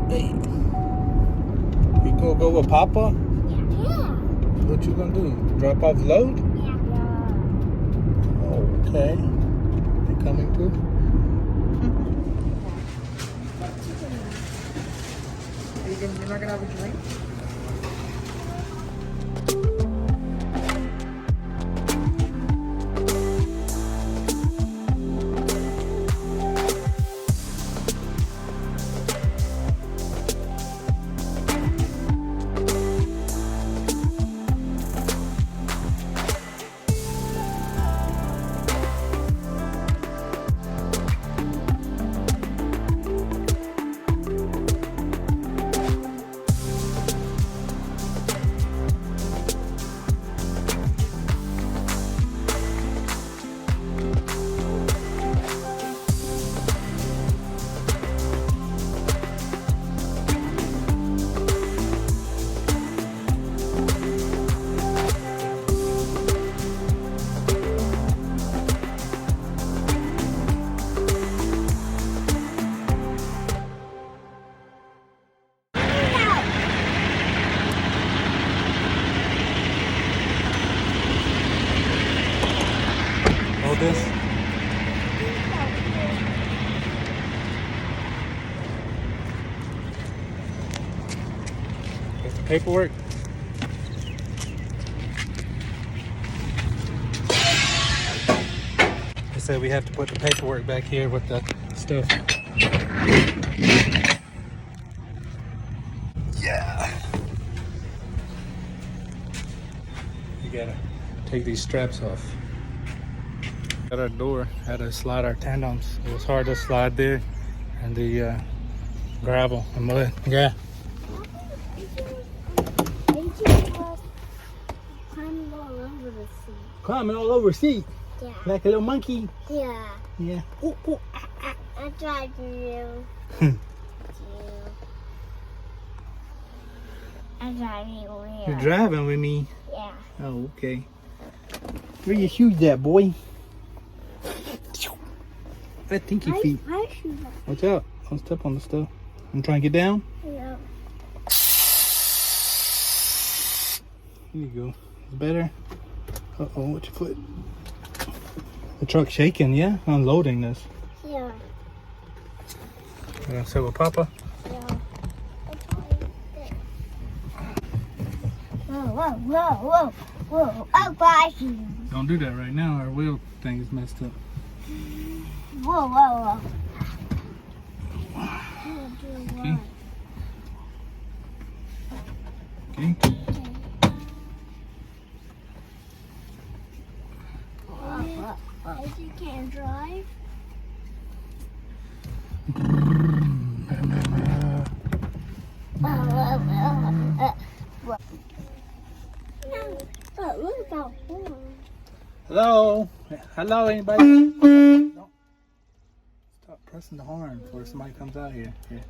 Hey. You gonna go with Papa? Yeah. What you gonna do? Drop off load? Yeah. Okay. They coming too? You're not gonna have a drink? Hold this. It's the paperwork. They said we have to put the paperwork back here with the stuff. Yeah. You gotta take these straps off. At our door, had to slide our tandems. It was hard to slide there, and the gravel and mud. Yeah. Climbing all over the seat. Climbing all over the seat Yeah. like a little monkey. Yeah. Yeah. Ooh, ooh. I tried you. I'm driving you. You're driving with me. Yeah. Oh, okay. Where your shoes at, boy? That stinky feet. My shoes. Watch out. Don't step on the stuff. I'm trying to get down. Yeah. Here you go. It's better. Uh-oh, what's your foot? The truck's shaking, yeah? Unloading this. Yeah. You gonna sit with Papa? Yeah. Whoa, whoa, whoa, whoa, whoa. Oh, gosh. Don't do that right now. Our wheel thing is messed up. Whoa, whoa, whoa. Okay. Okay. You can't drive? Look at that horn. Hello? Hello, anybody? No. Stop pressing the horn before somebody comes out here. Here.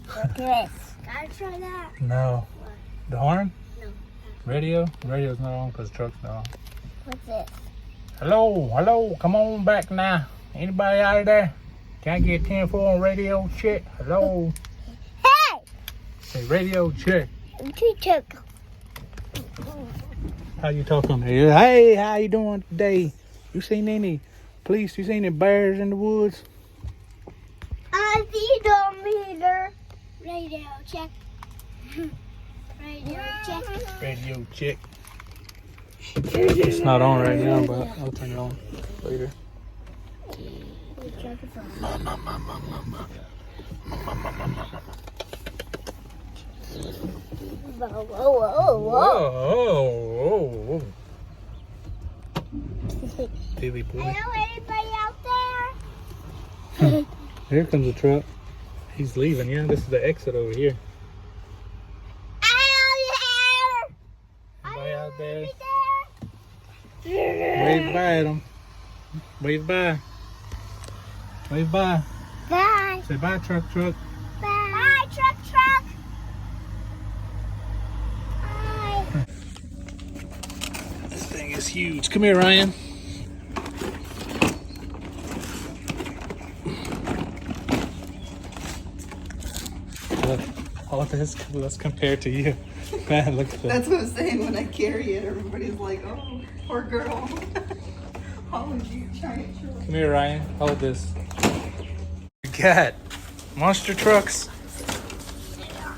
Look at this. Can I try that? No. The horn? No. Radio? Radio's not on because the truck's not on. What's this? Hello, hello, come on back now. Anybody out of there? Can I get 10-4 on radio check? Hello? Hey! Say radio check. Check. How you talking here? Hey, how you doing today? You seen any police? You seen any bears in the woods? I see the meter. Radio check. Radio check. Radio check. It's not on right now, but I'll turn it on later. Whoa, whoa, whoa, Whoa, whoa. Dilly boy. Hello, anybody out there? Here comes the truck. He's leaving, yeah. This is the exit over here. Anybody out there? Wave bye at him. Wave bye. Wave bye. Bye. Say bye, truck. Bye. Bye, truck. Bye. This thing is huge. Come here, Ryan. look. All this, let's compare to you. Man, look at that. That's what I'm saying. When I carry it, everybody's like, "Oh, poor girl." Hauling these giant trucks. Come here, Ryan. Hold this. You got monster trucks.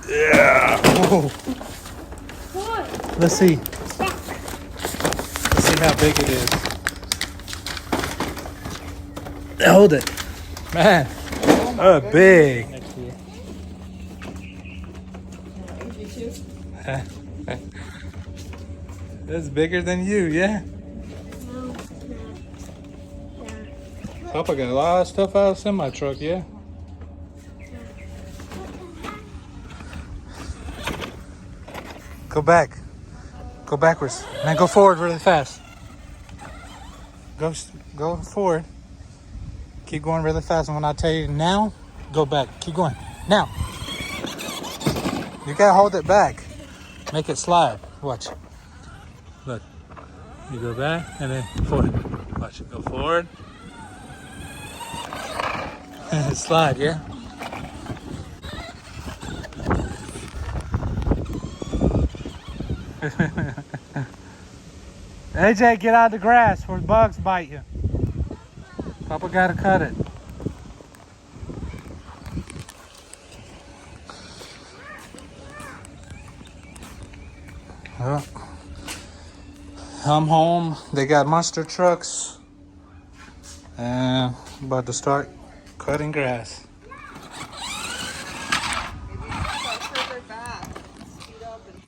Yeah. Whoa. Let's see. Let's see how big it is. Hold it. Man. Big. That's bigger than you, yeah. Papa got a lot of stuff out of semi truck, yeah. Go back. Go backwards. And then go forward really fast. Go forward. Keep going really fast. And when I tell you now, go back. Keep going. Now. You gotta hold it back. Make it slide. Watch. Look. You go back and then forward. Watch it. Go forward. And slide, yeah? AJ, get out of the grass where bugs bite you. Papa gotta cut it. Well, I'm home. They got monster trucks. And about to start cutting grass.